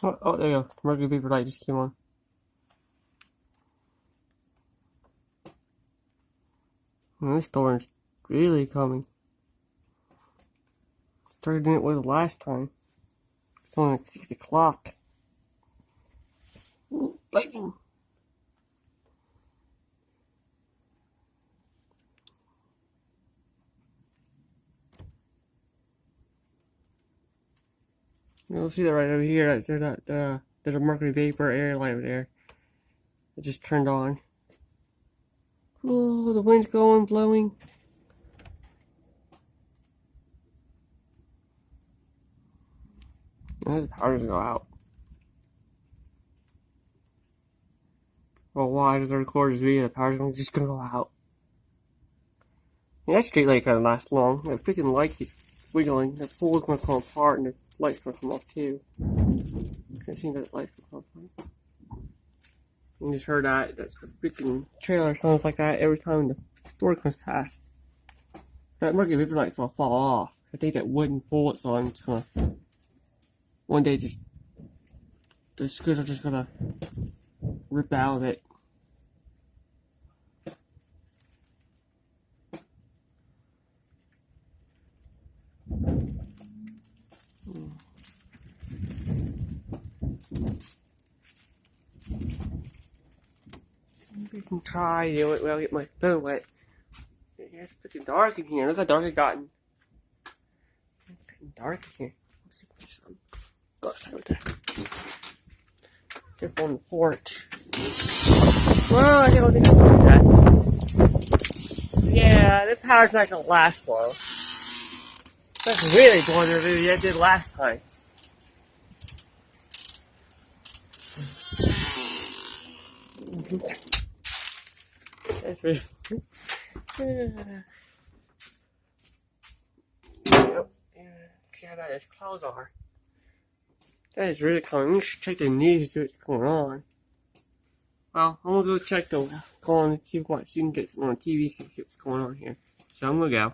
Oh, there you go. Mercury vapor light just came on. This storm's really coming. Started than it was last time. It's only like 6 o'clock. Ooh, lightning. You'll see that right over here. There's a mercury vapor air light over there. It just turned on. Oh, the wind's going, blowing. The power's gonna go out. Well, why does it record this video? The power's just gonna go out. Yeah, that street light gonna last long. The freaking light is wiggling. The pole's gonna come apart and the light's gonna come off too. Can't see that the light's gonna come apart. You just heard that. That's the freaking trailer sounds like that every time the storm comes past. That mercury vapor light's gonna fall off. I think that wooden pole it's on, it's gonna one day just the screws are just gonna rip out of it. Maybe I can try to do it without getting my phone wet. Yeah, it's freaking dark in here. Look how dark it gotten. It's getting dark in here. Let's see if there's some. Go outside with that. Get on the porch. Well, I don't think I can do that. Yeah, this power's not gonna last long. That's really going to do it did last time. That's really. Yep. See how bad his clothes are. That is really coming. We should check the news to see what's going on. Well, I'm gonna go check the go on and see if we can get some on TV, see what's going on here. So I'm gonna go.